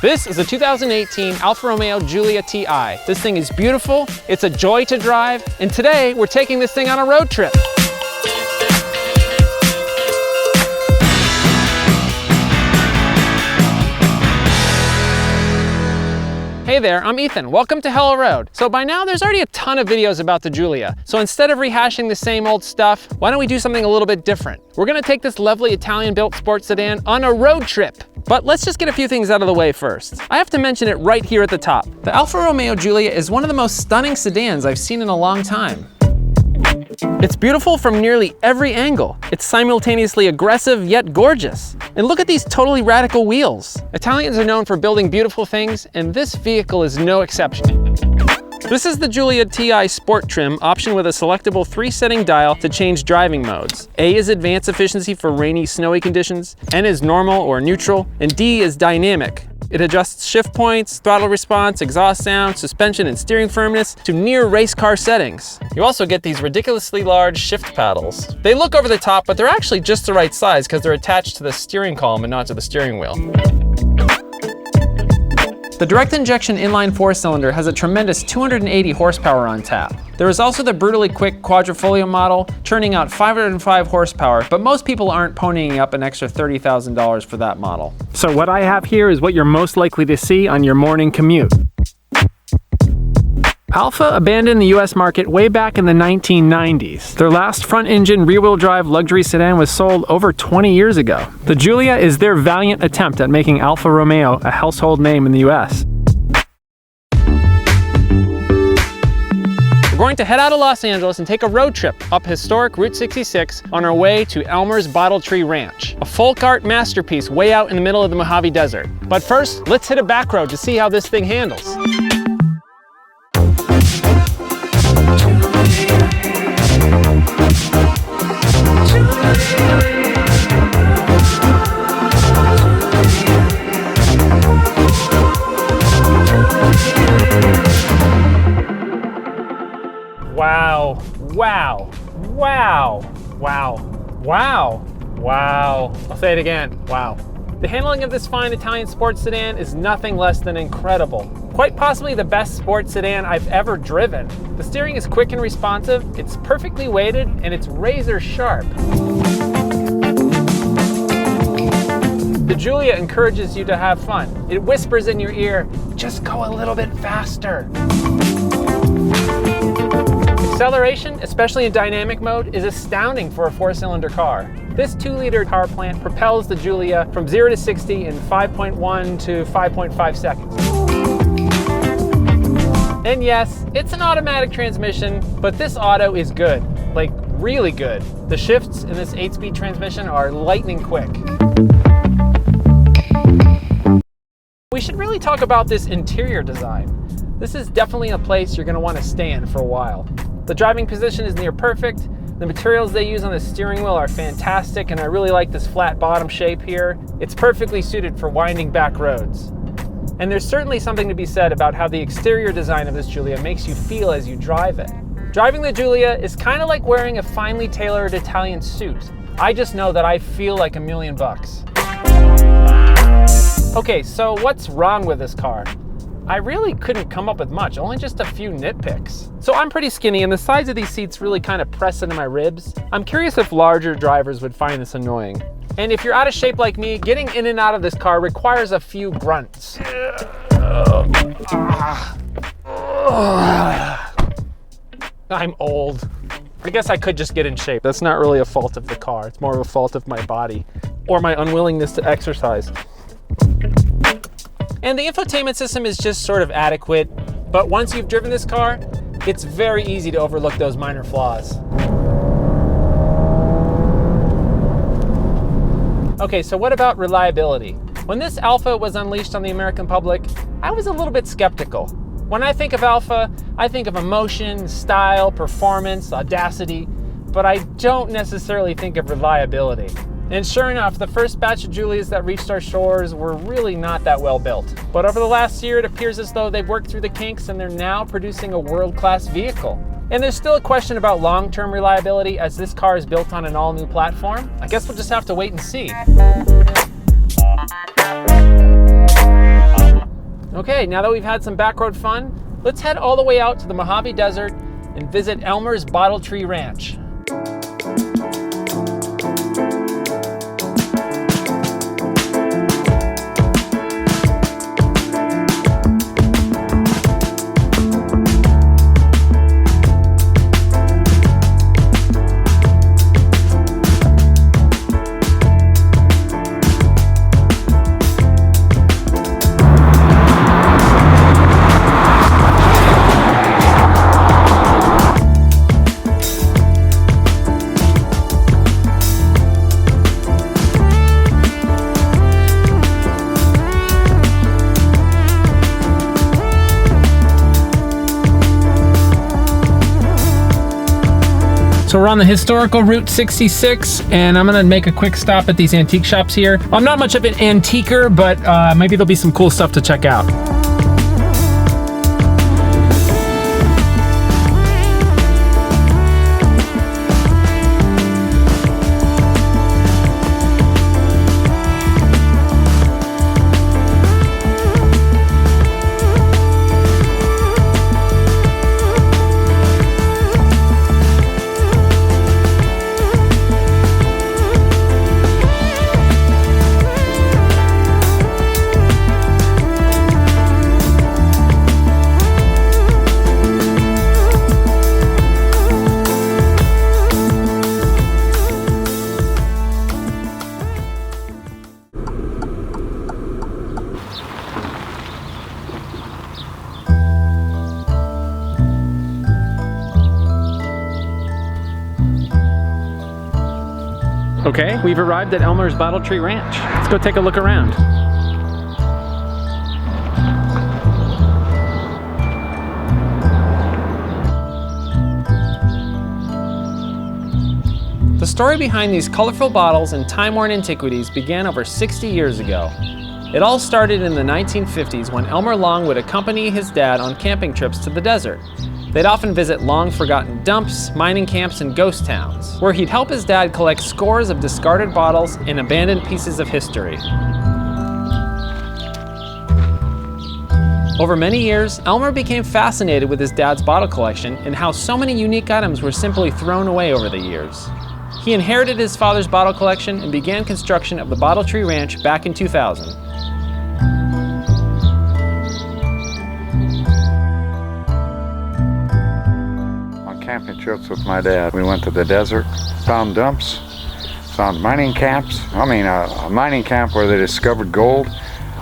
This is a 2018 Alfa Romeo Giulia TI. This thing is beautiful, it's a joy to drive, and today we're taking this thing on a road trip. Hey there, I'm Ethan. Welcome to Hello Road. So by now there's already a ton of videos about the Giulia. So instead of rehashing the same old stuff, why don't we do something a little bit different? We're gonna take this lovely Italian-built sports sedan on a road trip. But let's just get a few things out of the way first. I have to mention it right here at the top. The Alfa Romeo Giulia is one of the most stunning sedans I've seen in a long time. It's beautiful from nearly every angle. It's simultaneously aggressive yet gorgeous. And look at these totally radical wheels. Italians are known for building beautiful things, and this vehicle is no exception. This is the Giulia TI Sport Trim, option with a selectable 3-setting dial to change driving modes. A is advanced efficiency for rainy, snowy conditions, N is normal or neutral, and D is dynamic. It adjusts shift points, throttle response, exhaust sound, suspension, and steering firmness to near race car settings. You also get these ridiculously large shift paddles. They look over the top, but they're actually just the right size because they're attached to the steering column and not to the steering wheel. The direct injection inline 4-cylinder has a tremendous 280 horsepower on tap. There is also the brutally quick quadrifoglio model, churning out 505 horsepower, but most people aren't ponying up an extra $30,000 for that model. So what I have here is what you're most likely to see on your morning commute. Alfa abandoned the US market way back in the 1990s. Their last front-engine, rear-wheel drive luxury sedan was sold over 20 years ago. The Giulia is their valiant attempt at making Alfa Romeo a household name in the US. We're going to head out of Los Angeles and take a road trip up historic Route 66 on our way to Elmer's Bottle Tree Ranch, a folk art masterpiece way out in the middle of the Mojave Desert. But first, let's hit a back road to see how this thing handles. Wow, wow, wow, wow, wow, wow. I'll say it again, wow. The handling of this fine Italian sports sedan is nothing less than incredible. Quite possibly the best sports sedan I've ever driven. The steering is quick and responsive, it's perfectly weighted, and it's razor sharp. The Giulia encourages you to have fun. It whispers in your ear, just go a little bit faster. Acceleration, especially in dynamic mode, is astounding for a 4-cylinder car. This 2-liter power plant propels the Giulia from 0 to 60 in 5.1 to 5.5 seconds. And yes, it's an automatic transmission, but this auto is good, like really good. The shifts in this 8-speed transmission are lightning quick. We should really talk about this interior design. This is definitely a place you're going to want to stand for a while. The driving position is near perfect. The materials they use on the steering wheel are fantastic, and I really like this flat bottom shape here. It's perfectly suited for winding back roads. And there's certainly something to be said about how the exterior design of this Giulia makes you feel as you drive it. Driving the Giulia is kind of like wearing a finely tailored Italian suit. I just know that I feel like $1,000,000. Okay, so what's wrong with this car? I really couldn't come up with much, only just a few nitpicks. So I'm pretty skinny, and the sides of these seats really kind of press into my ribs. I'm curious if larger drivers would find this annoying. And if you're out of shape like me, getting in and out of this car requires a few grunts. I'm old. I guess I could just get in shape. That's not really a fault of the car. It's more of a fault of my body or my unwillingness to exercise. And the infotainment system is just sort of adequate, but once you've driven this car, it's very easy to overlook those minor flaws. Okay, so what about reliability? When this Alfa was unleashed on the American public, I was a little bit skeptical. When I think of Alfa, I think of emotion, style, performance, audacity, but I don't necessarily think of reliability. And sure enough, the first batch of Giulias that reached our shores were really not that well built. But over the last year, it appears as though they've worked through the kinks and they're now producing a world-class vehicle. And there's still a question about long-term reliability as this car is built on an all-new platform. I guess we'll just have to wait and see. Okay, now that we've had some backroad fun, let's head all the way out to the Mojave Desert and visit Elmer's Bottle Tree Ranch. So we're on the historical Route 66, and I'm gonna make a quick stop at these antique shops here. I'm not much of an antiquer, but maybe there'll be some cool stuff to check out. Okay, we've arrived at Elmer's Bottle Tree Ranch. Let's go take a look around. The story behind these colorful bottles and time-worn antiquities began over 60 years ago. It all started in the 1950s when Elmer Long would accompany his dad on camping trips to the desert. They'd often visit long-forgotten dumps, mining camps, and ghost towns, where he'd help his dad collect scores of discarded bottles and abandoned pieces of history. Over many years, Elmer became fascinated with his dad's bottle collection and how so many unique items were simply thrown away over the years. He inherited his father's bottle collection and began construction of the Bottle Tree Ranch back in 2000. Camping trips with my dad. We went to the desert, found dumps, found mining camps. A mining camp where they discovered gold.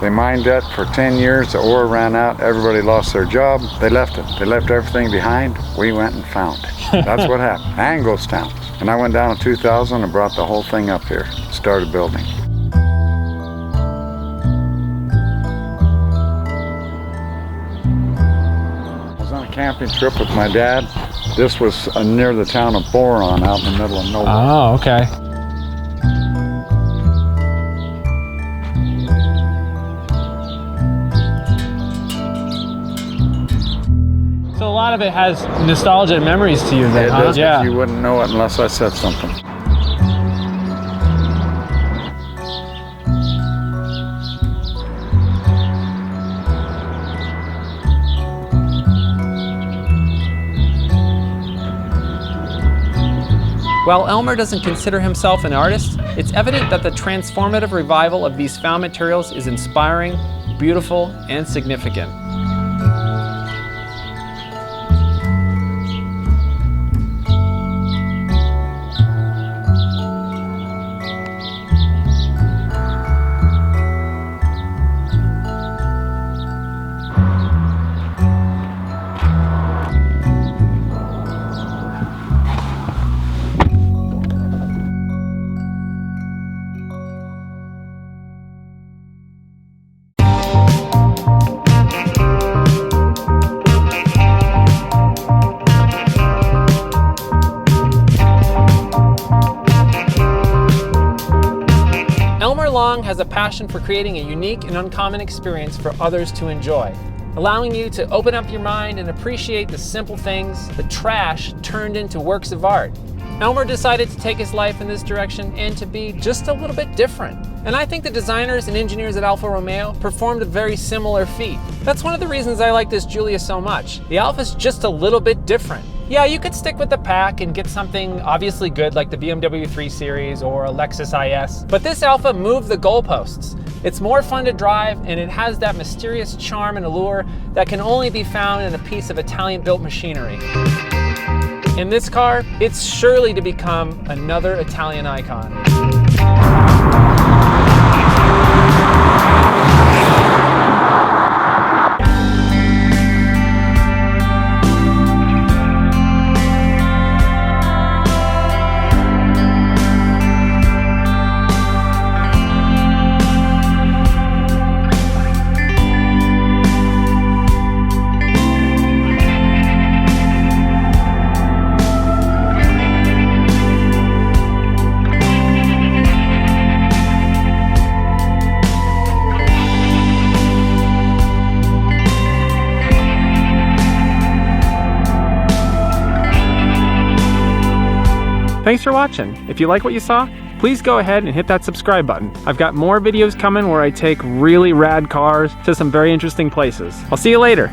They mined that for 10 years, the ore ran out, everybody lost their job. They left it. They left everything behind. We went and found it. That's what happened. And ghost towns. And I went down in 2000 and brought the whole thing up here, started building. I was on a camping trip with my dad. This was near the town of Boron, out in the middle of nowhere. Oh, okay. So a lot of it has nostalgia and memories to you then, It huh? does, Yeah. but you wouldn't know it unless I said something. While Elmer doesn't consider himself an artist, it's evident that the transformative revival of these found materials is inspiring, beautiful, and significant. Elmer Long has a passion for creating a unique and uncommon experience for others to enjoy, allowing you to open up your mind and appreciate the simple things, the trash turned into works of art. Elmer decided to take his life in this direction and to be just a little bit different. And I think the designers and engineers at Alfa Romeo performed a very similar feat. That's one of the reasons I like this Giulia so much. The Alfa's just a little bit different. Yeah, you could stick with the pack and get something obviously good like the BMW 3 Series or a Lexus IS, but this Alfa moved the goalposts. It's more fun to drive, and it has that mysterious charm and allure that can only be found in a piece of Italian-built machinery. In this car, it's surely to become another Italian icon. Thanks for watching. If you like what you saw, please go ahead and hit that subscribe button. I've got more videos coming where I take really rad cars to some very interesting places. I'll see you later.